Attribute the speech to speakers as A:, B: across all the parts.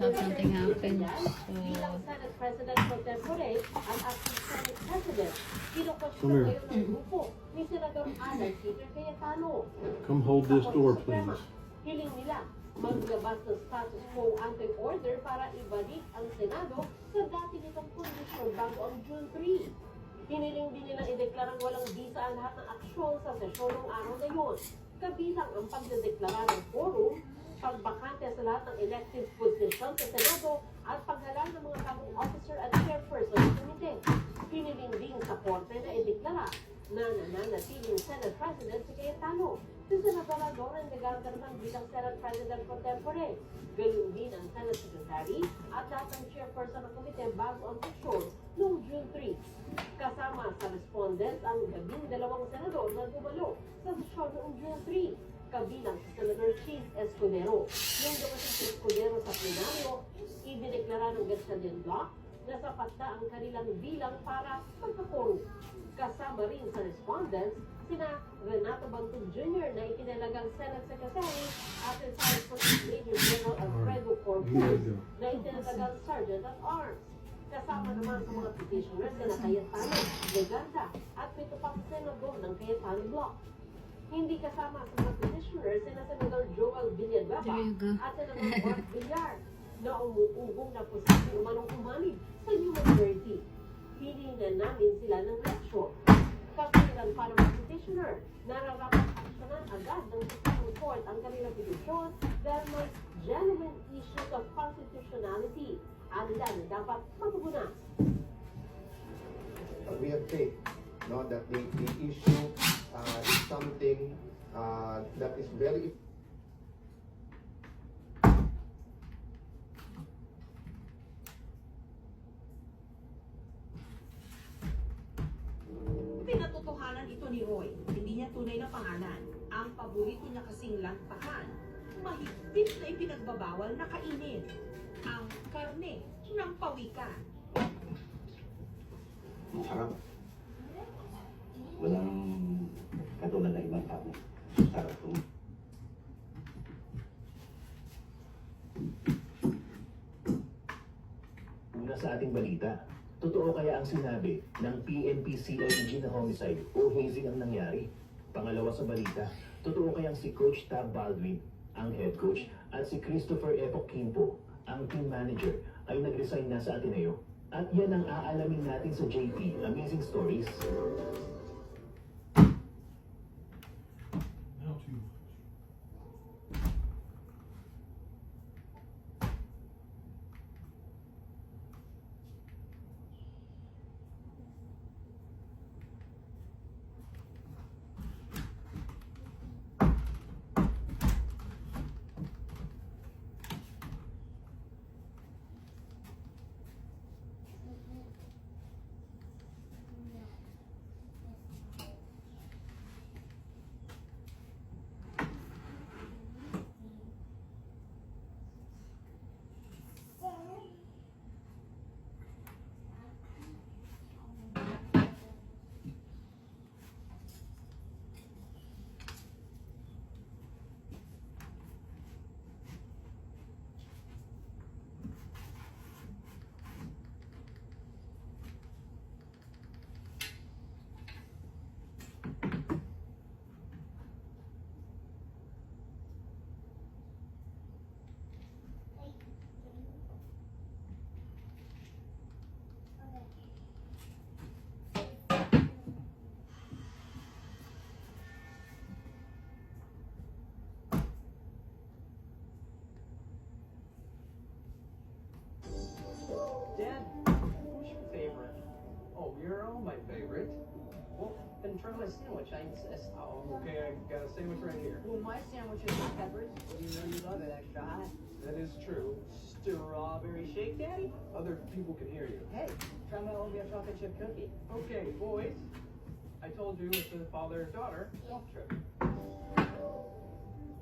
A: have something happen.
B: Bilang Senate President pro tempore at acting Senate President, kinukwestiyon
C: Come here.
B: ngayon ng grupo ni Senador Alan Peter Cayetano.
C: Come hold this door,
B: Suprema,
C: please.
B: hiling nila maglabas ng status quo anti-order para ibalik ang Senado sa dati nitong kondisyon bago ang June 3. Hiniling din nila ideklarang walang visa ang lahat ng aksyon sa sesyon ng araw na yun. Kabilang ang pagdedeklara ng forum, pagbakante sa lahat ng elected position sa Senado at paghalal ng mga bagong officer at chairperson ng komite. Hiniling din sa korte na ideklara na nananatiling Senate President si Cayetano. Si Senadora Lauren de Gargarman bilang Senate President pro tempore. Gayun din ang Senate Secretary at lahat ng chairperson ng komite bago ang sesyon noong June 3. Kasama sa respondents ang 12 senador na dumalo sa sesyon noong June 3. Kabilang si Senator Chief Escudero. Nung dumating si Escudero sa plenaryo, idineklara ng Gatchalian Bloc na sapat na ang kanilang bilang para magkakorum. Kasama rin sa respondents, sina Renato Bantog Jr. na itinalagang Senate Secretary at retired Police Major General Alfredo Corpus na itinalagang Sergeant at Arms. Kasama naman sa mga petitioners sina Cayetano, Legarda at 7 pang senador ng Cayetano Bloc. Hindi kasama sa mga petitioners sina Senador Joel Villanueva at Senador Mark Villar na umuugong na posibleng umanong umanib sa new majority. Hiling na namin sila ng reaksyon. Kapilan pa ng mga petitioner, nararapat aksyonan agad ng Supreme Court ang kanilang petisyon dahil may genuine issues of constitutionality. Anila na dapat matugunan.
D: We have faith, no, that the issue is something that is very
E: Pinatotohanan ito ni Roy, hindi niya tunay na pangalan. Ang paborito niya kasing lantakan, mahigpit na ipinagbabawal na kainin ang karne ng pawikan.
F: Sarap. Walang katulad na ibang tao. Sarap ito. Una sa ating balita, totoo kaya ang sinabi ng PNP CIDG na homicide o hazing ang nangyari? Pangalawa sa balita, totoo kayang si Coach Tab Baldwin, ang head coach, at si Christopher Epoch Quimpo, ang team manager, ay nag-resign na sa Ateneo? At yan ang aalamin natin sa JP Amazing Stories.
C: Now to
G: Dad, who's your favorite? Oh, you're all my favorite. Well, then try my sandwich, I insist. Oh, okay, I got a sandwich right here.
H: Well, my sandwich is hot peppers. You know you love it extra hot.
G: That is true. Strawberry shake, Daddy? Other people can hear you.
H: Hey, try my oatmeal chocolate chip cookie.
G: Okay, boys. I told you it's a father-daughter swap trip.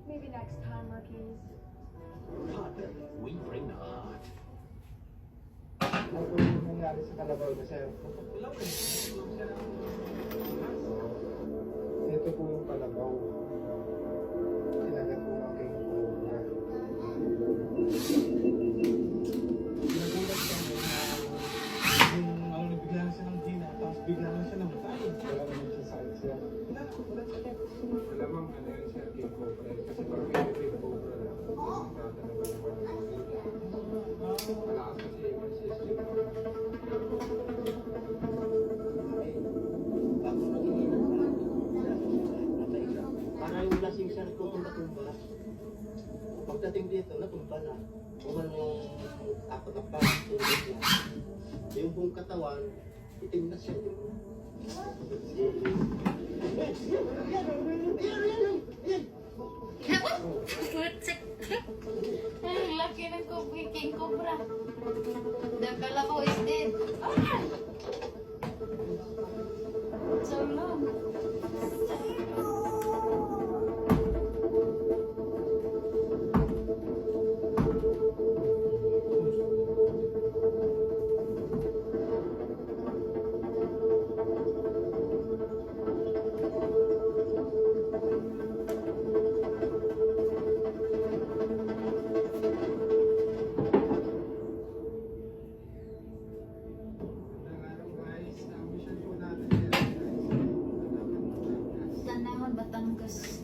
H: Maybe next time, rookies.
F: Hot, we bring the hot.
D: ano po yung nangyari sa Kalabaw na sir.
G: Hello,
D: Ito po yung Kalabaw. Sinagat po ng aking
A: Kung yung apat-apat, yung buong katawan, itim na siya.
I: Ang laki ng king cobra. The kalabaw is dead. Ah! So long. Tanawan, Batangas.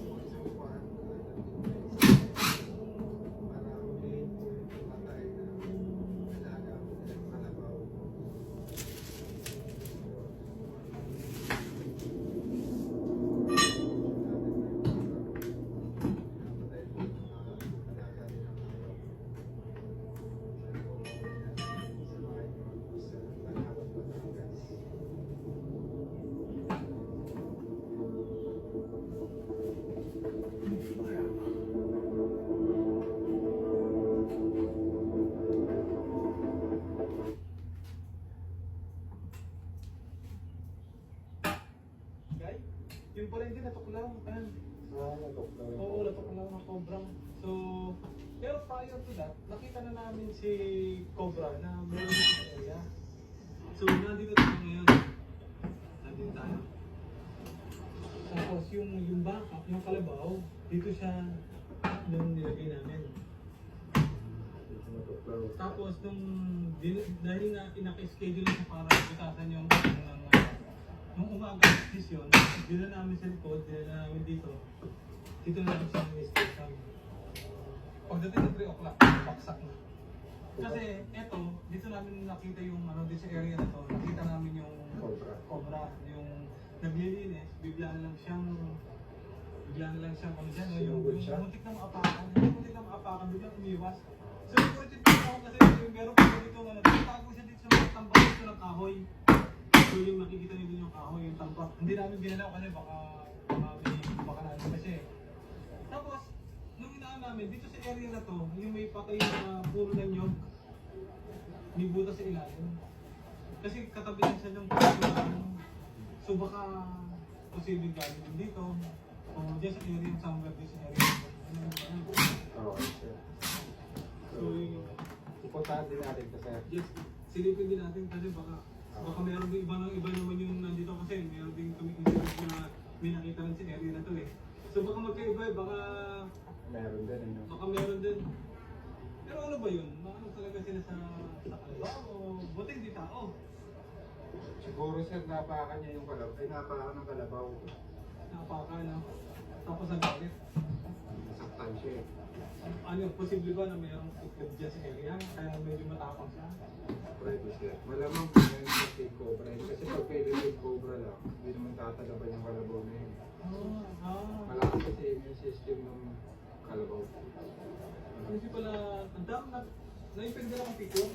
J: Guy, yung pala hindi natuklaw. Oo, natuklaw ng cobra. So, pero prior to that, nakita na namin si Cobra na meron sa area. So, nandito tayo ngayon. Nandito tayo. Tapos yung backup, yung kalabaw, dito siya nung nilagay namin. Tapos dahil nga inaka-schedule siya para butasan yung nung umaga decision, dila namin sa likod, dila namin dito. Dito na namin sa station. Pagdating ng 3 o'clock, baksak na. Kasi eto, dito namin nakita yung dito sa area na to, nakita namin yung cobra, yung naglilinis, bigla na lang siyang yung muntik na maapakan, biglang umiwas. So, yung ako kasi yung meron pa dito, tago siya dito sa mga tambak dito ng kahoy. So, yung makikita niyo din yung kahoy, yung tambak. Hindi namin ginalaw kasi baka namin kasi. Tapos, nung inaan namin, dito sa area na to, yung may patay na puro ng nyog, may butas sa ilalim. Kasi katabi lang siya ng so baka posibleng galing din dito. O dyan sa area, somewhere dyan sa area. So,
D: Ipuntahan din natin kasi
J: yes, silipin din natin kasi baka meron din iba naman yung nandito kasi meron din kami interest na may nakita rin sa area na to eh. So baka magkaiba eh, baka meron din. Pero ano ba yun? Ano talaga sila sa kalabaw o buti hindi tao?
D: siguro sir napakan niya yung kalabaw, ay napakan ng kalabaw.
J: Napakan, no? Tapos nagalit.
D: Nasaktan siya eh.
J: Ano, posible ba na mayroong itlog dyan sa area? Kaya medyo matapang siya?
D: Pwede sir. Malamang meron sa big cobra yun. Kasi pag pwede big cobra lang, hindi naman tatalaban yung kalabaw na yun. Malakas kasi yung system ng kalabaw.
J: Kasi pala, ang dami na, naipagdala akong picture.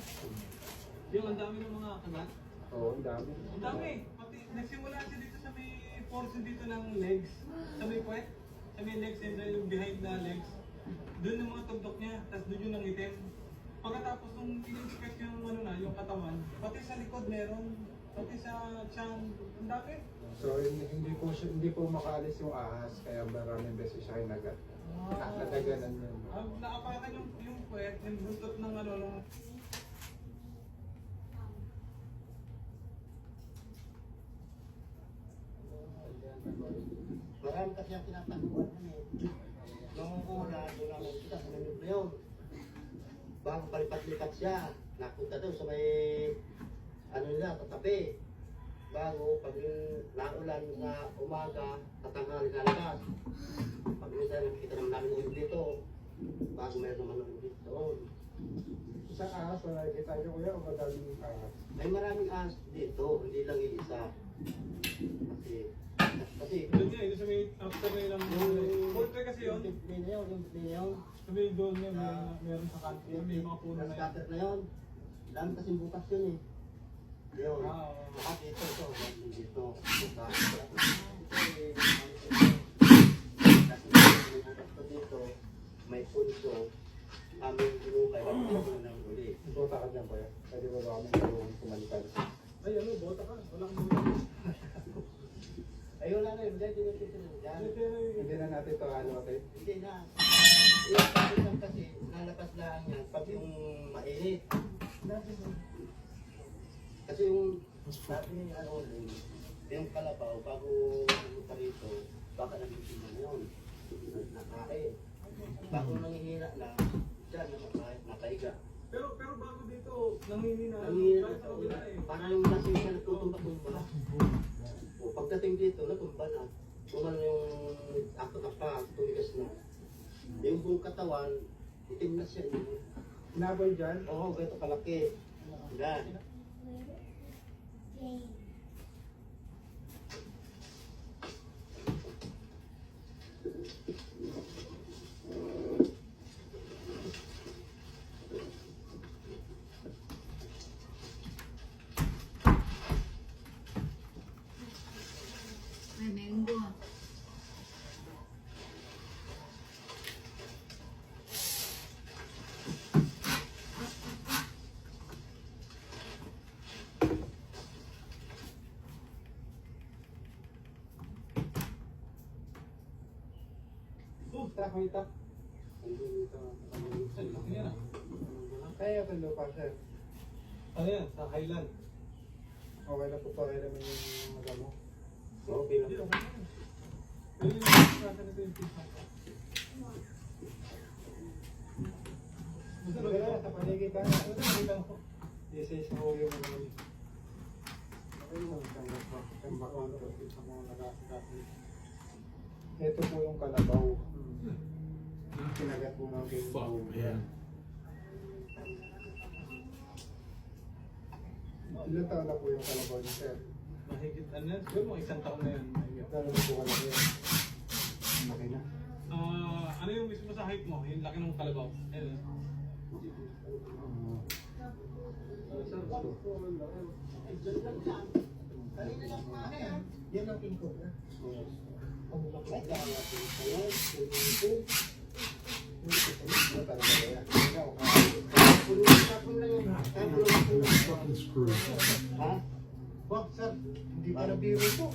J: Yung ang dami ng mga kagat.
D: Oo, ang dami.
J: Ang dami. Pati nagsimula siya dito sa may portion dito ng legs. Sa may puwet. Sa may legs and then yung behind na legs. Doon yung mga tugtok niya. Tapos doon yung nangitim. Pagkatapos nung in-inspect yung yung katawan, pati sa likod meron. Pati sa tiyan. Ang dami.
D: So hindi po makaalis yung ahas, kaya maraming beses siya kinagat. Nadaganan yun.
J: Naapakan yung puwet, yung buntot ng nung
A: Marami kasi ang tinatakuan namin. Noong una, doon lang kita sa Manila yun. Bago palipat-lipat siya, napunta doon sa may tatabi. Bago, pag naulan sa umaga, tatanghali lalabas. Pag minsan nakikita naman namin ulit dito, bago meron naman ulit doon.
D: Sa ahas, wala kita niyo kuya o madaming ahas?
A: May maraming ahas dito, hindi lang iisa. Kasi Kasi,
J: Doon nga, ito sa may after na ilang poultry kasi yun.
A: yung
J: Sa may doon nga, meron sa kanto. May mga puno na yun.
A: scatter na yun. Dami kasi bukas yun eh. Yun.
J: Ah, oo.
A: Lahat dito, ito. Dito. Bukas. Kasi may bukas ko dito. May pulso. Aming ginukay. Dito ng uli.
D: Bota ka dyan, kuya. Pwede ba kami yung kumalitan?
J: Ay, ano, bota ka. Wala kang bota.
A: Ay, wala na yun. Dahil dinitito na dyan.
D: Hindi na natin ito ano, okay?
A: Hindi na. Yung sabi lang kasi, lalabas lang yan pag yung mainit. Kasi yung sabi ni ano yung kalabaw, bago pumunta rito, baka nagsisimula na yun. Nakain. Bago nangihina na, dyan nakaiga.
J: Pero bago dito, nanghihina.
A: Nangihina
J: Kahit
A: na
J: sa kabila eh.
A: parang yung lasing siya nagtutumba-tumba. O, pagdating dito, natumba na. Tumal yung ako na pa, tumigas na. Yung buong katawan, itim na siya.
D: Inaboy dyan?
A: Oo, ganito kalaki. Yan.
I: Ay, mango.
D: Itak, may itak.
J: Ay, laki yan ah.
D: Kaya ito lupa, sir.
J: Ano yan? Sa Highland.
D: Okay na po pa rin naman yung magamo.
A: Okay lang.
J: Hindi, okay na yan. Pero yung nasa nito yung pizza ko.
D: Wala na, sa paligid tayo.
J: Ano nakita mo?
D: Isa-isa ko yung mga okay mo, tambak pa. Tambak ko sa mga nagkakakakit. Ito po yung kalabaw. Yung kinagat po natin.
C: Fuck, man.
D: Ilan taon na po yung kalabaw niya, sir?
J: Mahigit ano yan? Siguro mga isang taon na yan.
D: Gano'n na po kalaki yan? Laki na.
J: Ano yung mismo sa height mo? Yung laki ng kalabaw. Ayun.
A: Yan ang tingko na. Ang bakit ka nga po tayo,
C: Fucking screw.
A: ha? Wag, sir. Hindi pa na biro po.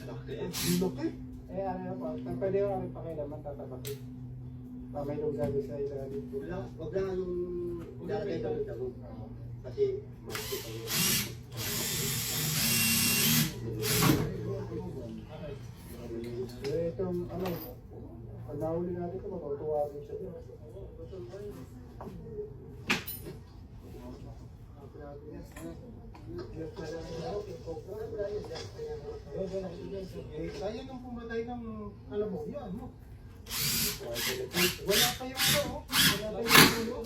A: Laki. Laki.
D: Eh, ano na po, pwede ko kami pakilaman, tatabakin. May lugar sa ilalim po.
A: Wag lang yung ilalagay ng damo. Kasi makikita mo.
D: Eh, itong ano, pag nahuli natin ito, matutuwa rin siya. Sayang ang pumatay ng kalabaw. Yan, mo. Wala pa yung ano, wala pa yung ulo.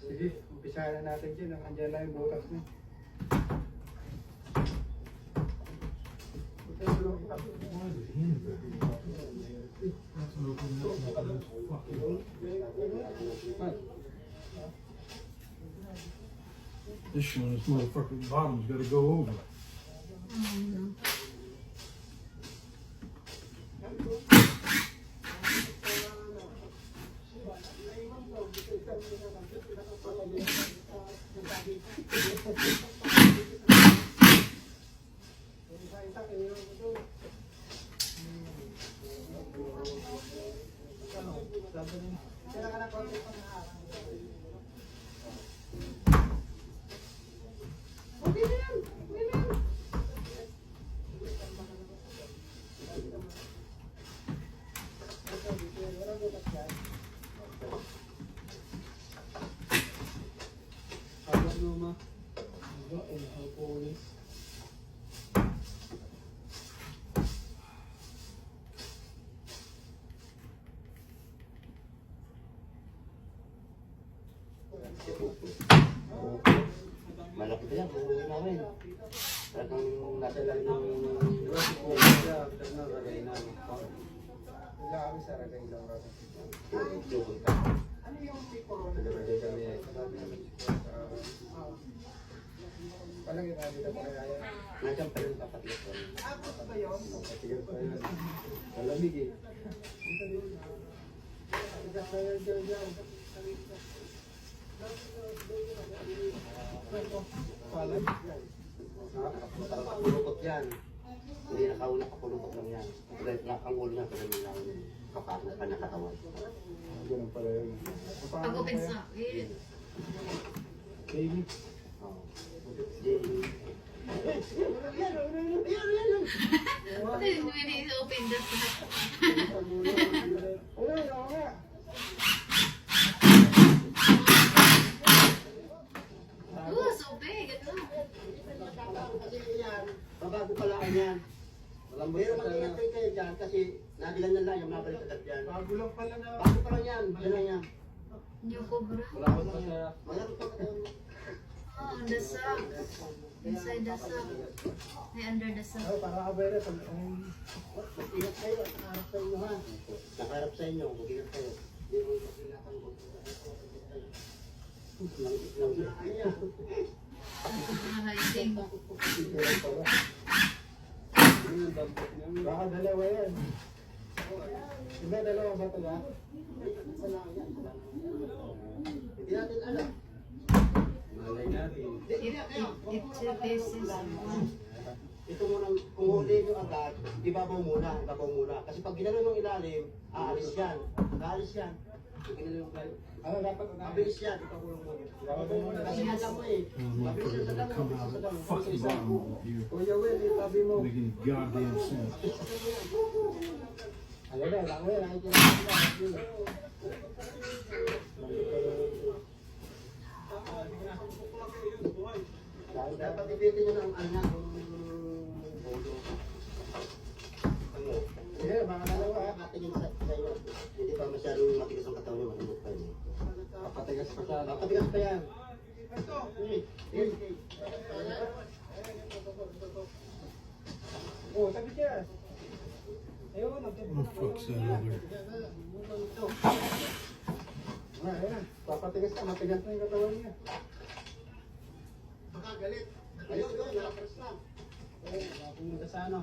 D: Sige, umpisa na natin dyan. Andyan na yung butas niya.
C: This one, this motherfucking bottom's gotta go over.
A: Malaki pa yan, kung namin. Talagang nasa ilalim ng
D: Wala kami sa ragay lang kasi.
A: tubig ka.
D: Ano yung tipo?
A: Nagabagay kami.
D: Walang ginamit ako kaya yan.
A: Nandiyan pa rin papatigas ko.
D: Ako ba yun?
A: Papatigas pa rin. Malamig eh. Nakapulukot yan. Hindi nakauna, kapulukot lang yan. Ang ulo niya, pero lang kapag na panakatawan.
D: Ganun pala yun.
I: Pagupit sa akin.
D: Baby.
A: Oo.
I: When he's open the flap.
D: Wala, wala nga.
I: Oh, so big. Ito.
A: Kasi yan, babago pala ka yan. Pero mag-iintay kayo dyan kasi nabilan na lang yung mabalik agad yan.
D: Bago lang pala na.
A: Bago pa lang yan, yan lang yan.
I: New Cobra.
A: Malaro pa ka.
I: Oh, on the sack. Inside the sack. Ay, under the sack.
D: Oh, para kabera.
A: Mag-ingat kayo, nakaharap sa inyo ha. Nakaharap sa inyo, mag-ingat kayo. Hindi mo mag-ingatang mo.
I: Mahiting.
D: Baka dalawa yan. Diba dalawa ba ito ba?
A: Isa lang yan. Hindi natin alam. Malay natin.
I: It's two pieces.
A: Ito muna, kung huli nyo agad, ibabaw muna. Kasi pag ginano ng ilalim, aalis yan. Aalis yan. Pag ginano yung ilalim,
D: Ano dapat?
A: mabilis yan. Ibabaw muna. Kasi alam mo eh. Mabilis yan sa damo.
C: Come out of the fucking bottom of you.
D: Kuya Will, itabi mo.
C: Making goddamn sense.
D: Ano na, lang Will, nakikita mo.
A: Dapat ipitin nyo ng anak.
D: Sige, mga dalawa.
A: Makatingin sa inyo. Hindi pa masyadong matigas ang katawan nyo. Matulog pa yun.
D: Papatigas pa siya.
A: Matigas pa yan.
D: Oh, sabi siya. Ayun,
C: What the fuck's that other?
D: Ayan, papatigas ka, matigas na yung katawan niya.
A: Baka galit. Ayun, nakapres na. Pumunta sa ano.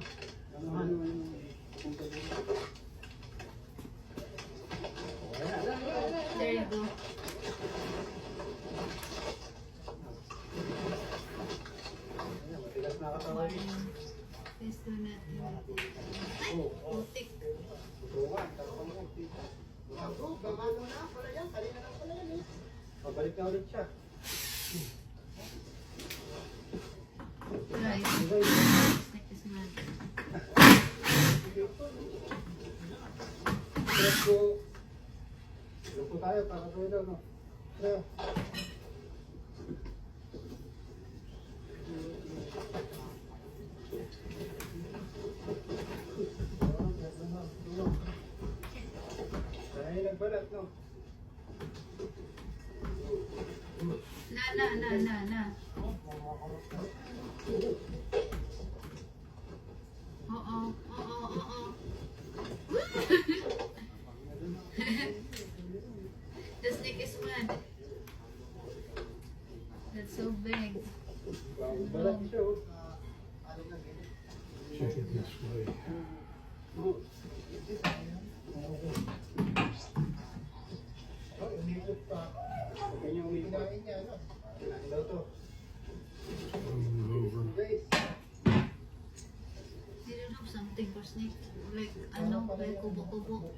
I: There you go.
A: Matigas na katawan niya.
I: Pesto natin. Ay, putik.
A: Gumano na pala yan. Kanina lang pala yan eh.
D: Pabalik na ulit siya.
I: Right. Like this man.
D: Let's go. Lupo tayo, para tayo daw, no? Tara. Ay, nagbalat, no?
I: Na. Oo. The snake is mad. That's so big.
D: Balat siya, oh.
C: Check it this way.
D: Oh, umikot pa.
A: Ganyan umikot.
D: Kinain niya, ano? Kinain daw to.
C: Move over.
D: Guys,
I: They don't have something for snake. Like, ano, like kubo-kubo.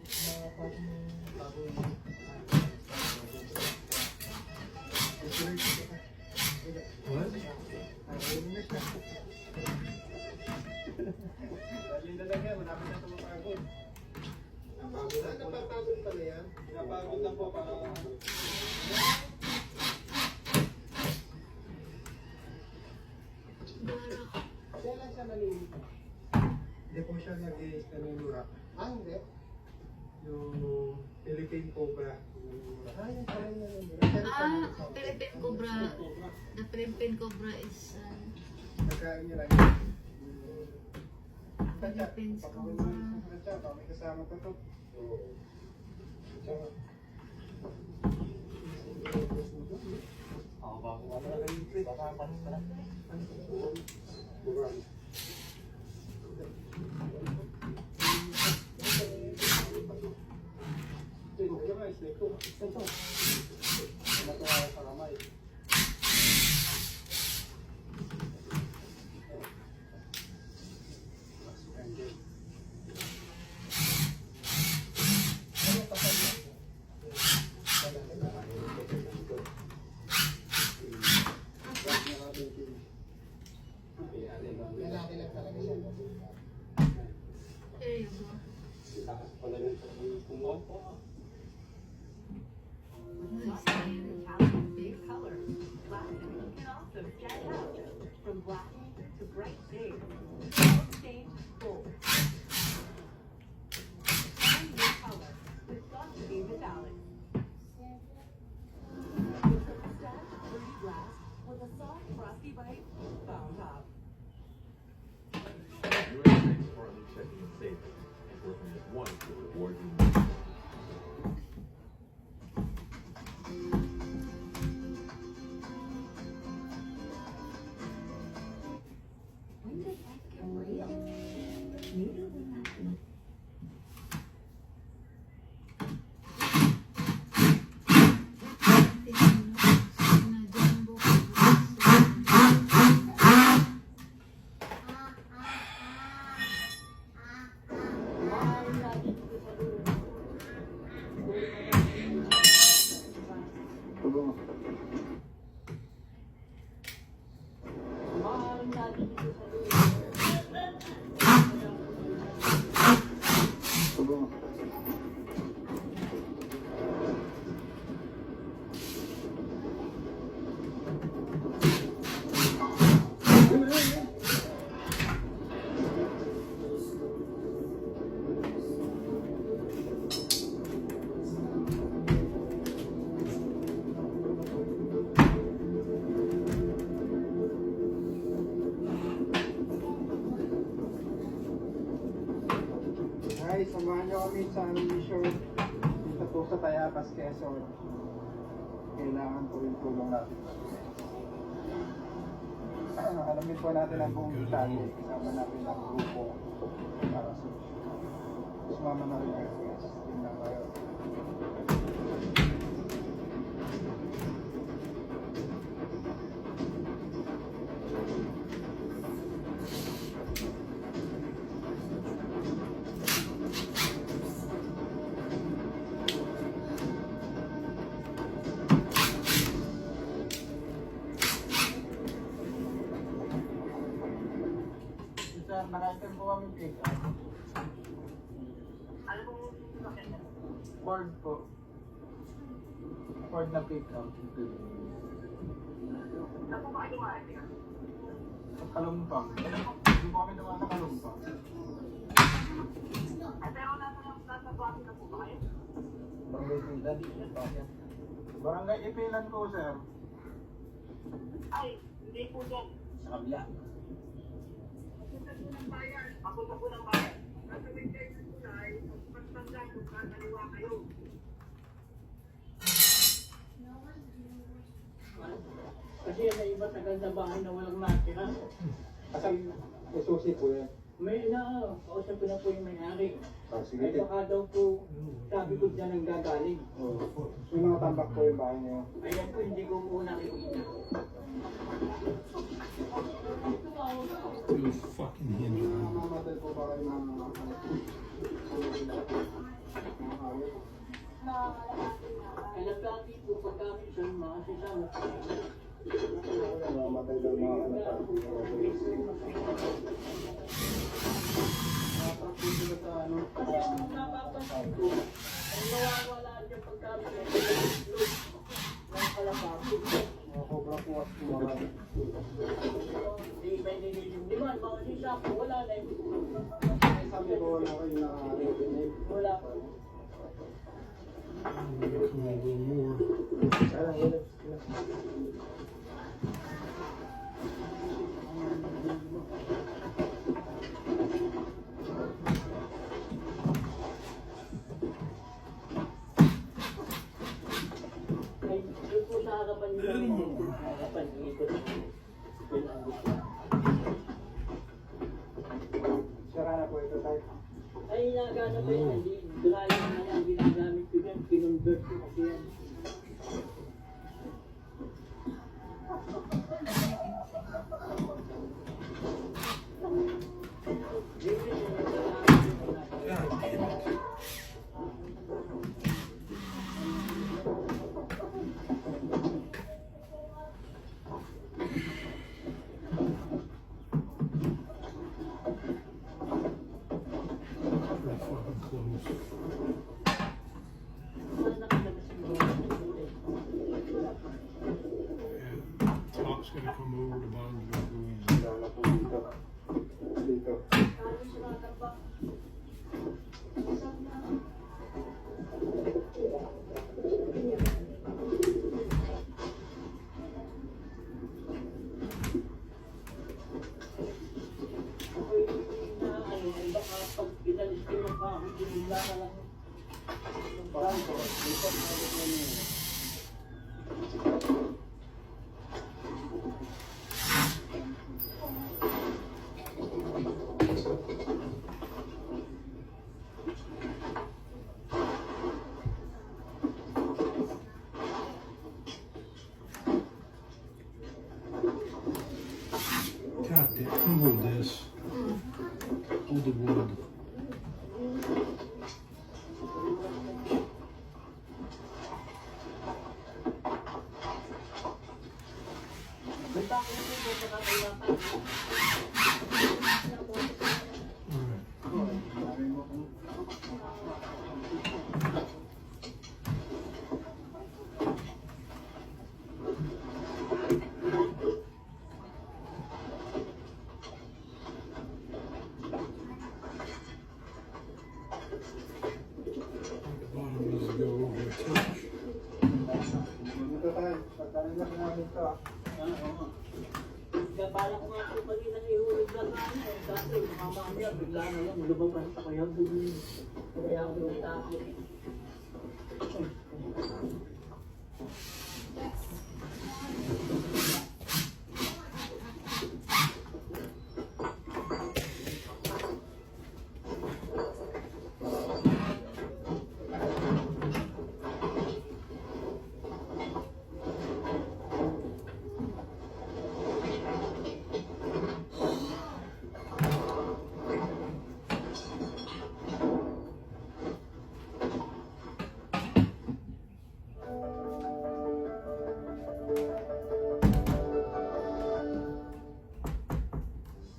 C: What?
D: Linda lang yan, malapit na tumapagod. Napapagod pala yan. Napapagod lang po para... Kaya lang siya nalilito. Hindi po siya nag-i-is na nilura. Hindi. Yung Philippine Cobra. Yung pala yung nilura.
I: Philippine Cobra. The Philippine Cobra is
D: pagkain nila yun. Tansya,
I: Depends
D: pag
I: kung
D: tansya, may kasama pa to. Tsaka,
A: Ako ba? Wala na kayo trip. Baka panis ka lang.
E: Big color. Black can also stand out from black to bright beige. Same gold. Find your color with Glossy Metallic. Stand pretty glass with a soft frosty bite found top.
K: Your thanks for checking and saving and working as one to reward you.
E: When did that get real? Maybe when that
D: Ay, samahan niyo kami sa aming mission dito po sa Tayabas, Quezon. Kailangan po yung tulong natin. Alamin po natin ang buong detalye. Kasama natin ang grupo para sa sumama na rin kayo. Yun lang kayo. Sir, naka-item po kami pick up. Ano pong Ford po. Ford na pick up. Saan po ba kayo dumaan? Sa Kalumpang. Hindi po kami dumaan sa Kalumpang. Pero nasa buwan na po ba kayo? Barangay Ipilan. Barangay Ipilan po, sir. Ay, hindi po dyan. Sa kabila. Papunta po ng bayan. Kasi may kayo po na ay pagtanda kung kakaliwa kayo.
G: Kasi may iba tagal na bahay na walang natira.
D: Kasi may susi po yan.
G: May kausap ko na po yung may-ari.
D: Sige.
G: Ay baka daw po, sabi ko dyan ang gagaling.
D: Yung mga tambak po yung bahay niyo.
G: Ayan po, hindi ko po nakikita.
C: Those fucking hinges.
D: Mamamatay po ba kayo ng mga
G: Kailan dati po pagkami sa mga sasama.
D: mamamatay daw mga anak.
G: Kasi kung napapansin ko, ang nawawala dyan pagkami ng kalapati.
D: Mga cobra po at mga
G: Hindi may nililiniman, mga sisa po, wala na yun.
D: sabi ko na kayo na
G: Wala po.
C: I'm gonna come a little more.
D: Parang
G: harapan niyo. Harapan niyo. Ikot niyo. Ikot ang gusto.
D: Sira na po ito tayo.
G: Ay, nagana ba yun? Hindi. Dry na yan. Ginagamit ko yan. Kinonvert ko kasi yan.
C: God damn it. Pretty fucking close. Yeah. Top's gonna come over, the bottom's gonna go in.
D: Sira na po dito. Dito.
C: God damn, come hold this. Hold the wood. Alright. The bottom needs to go over a touch.
D: Dito tayo. Pagkain na namin ito.
G: Bala ko nga po kanina ihulog lang namin. Kasi mamamaya bigla na lang. Lumabas ako yung dulo. Kaya ako natakot.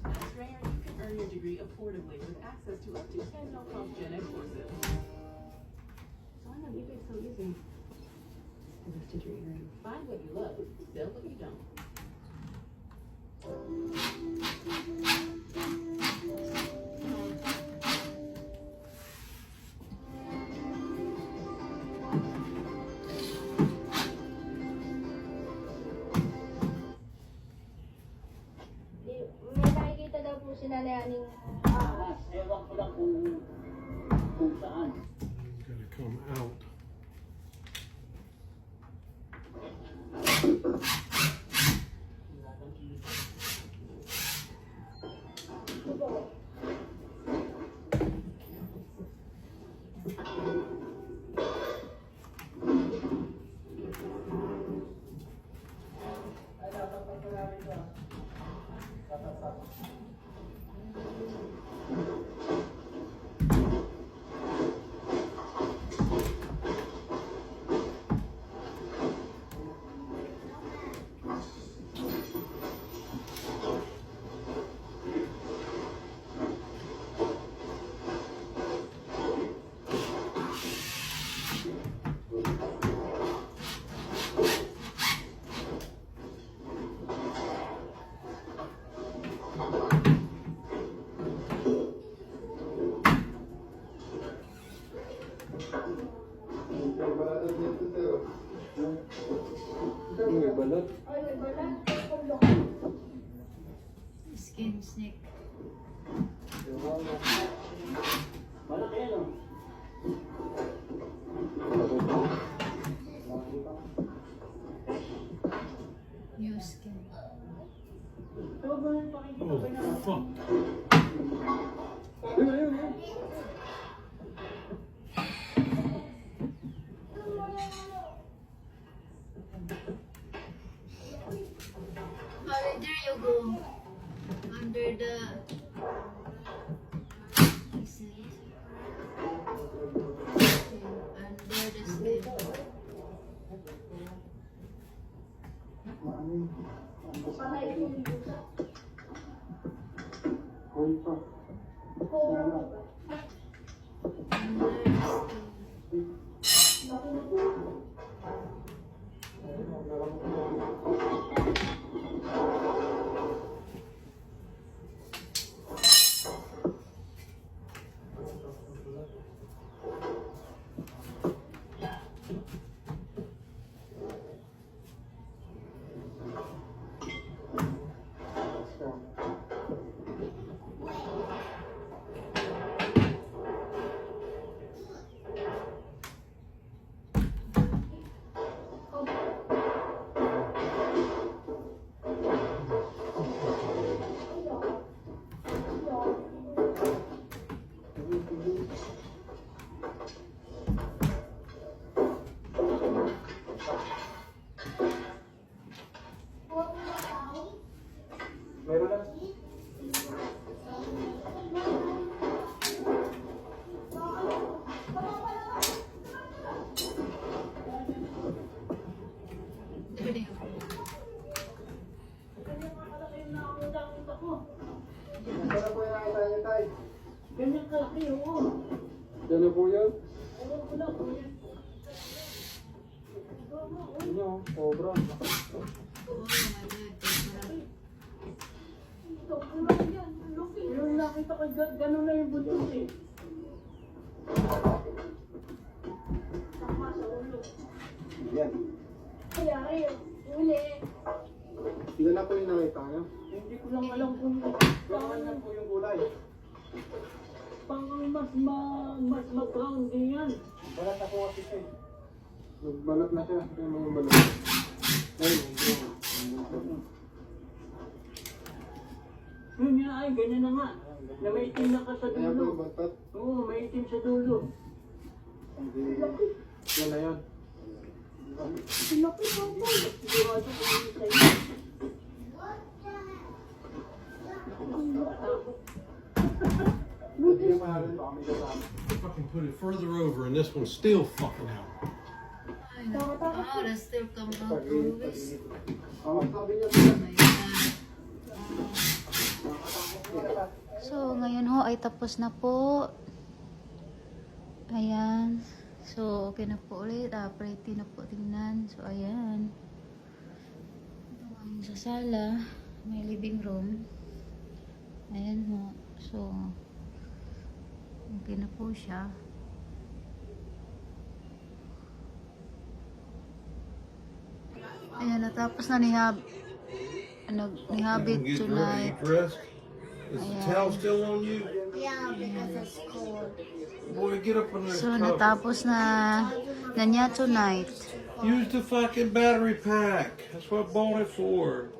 E: At Strayer, you can earn your degree affordably with access to up to 10 no-cost gen ed courses. So I know you guys so easy. Find what you love, sell what you don't.
I: May nakikita daw po si Nanay Aning
G: Ewan ko lang kung saan.
C: It's gonna come out.
I: skin snake.
G: Malaki yan, oh.
C: Oh, fuck.
I: Oh, there you go. Under the... Is it? Under the skin. Under the skin.
D: Meron na. Sana po yung nakita niyo, Tay.
B: Ganyan kalaki, oo.
D: Diyan na po yun.
B: Ewan ko lang kung yan.
D: Ano, sobra.
I: Oh my God.
B: Sobrang yan. Laki. Yung nakita ko, gano'n na yung buntot eh. Sama sa ulo.
D: Yan.
B: Kaya uli.
D: Yan na po yung nakita niyo.
B: Hindi ko lang alam kung
D: Ganyan po yung kulay.
B: pang mas mag-brown din yan.
D: Balat na po kasi siya eh. Nagbalat na siya. Kaya mga balat. Ayun, ayun.
B: Yun nga ay, ganyan na nga. Na may itim na ka sa
D: Kaya po yung
B: dulo.
D: batat.
B: Oo, may itim sa dulo.
D: Hindi. Yan na yan.
B: Laki pa po. Sigurado ko yung sa'yo.
D: Hindi na mahalin. Baka may kasama.
C: Fucking put it further over, and this one's still fucking out.
I: Oh, that still come out always.
D: Sabi niya.
I: Oh my God. So, ngayon ho ay tapos na po. Ayan. So, okay na po ulit. Pretty na po tingnan. So, ayan. Ito ang sa sala. May living room. Ayan ho. So, okay na po siya. Ayan, natapos na nihabit tonight.
C: dressed? Is the
I: Ayan.
C: towel still on you?
H: Yeah, because it's cold.
C: Boy, get up in there.
I: So, natapos na niya tonight.
C: Use the fucking battery pack. That's what I bought it for.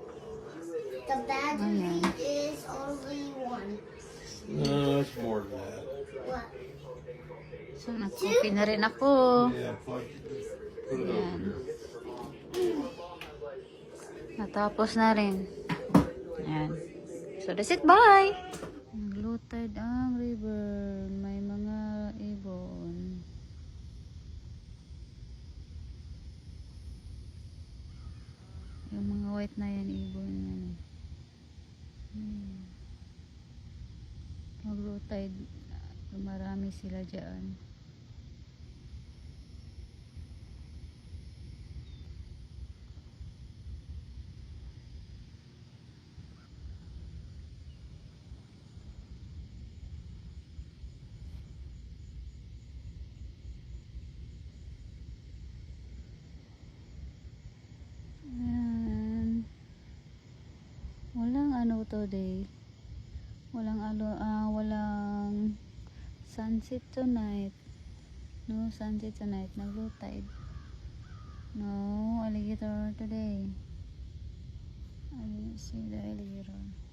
H: The battery
I: Ayan.
H: is only one.
C: No, it's more than that.
H: What?
I: So, nag-coffee na rin ako.
C: Yeah, fuck. Put it over
I: Ayan.
C: here.
I: Natapos na rin. Ayan. So, that's it. Bye! Naglutad ang river. May mga ibon. Yung mga white na yan, ibon yan. Naglutad. Marami sila dyan. Ayan. Walang ano today. Walang sunset tonight. No sunset tonight. Nag-low tide. No alligator today. Ano si dahil hero.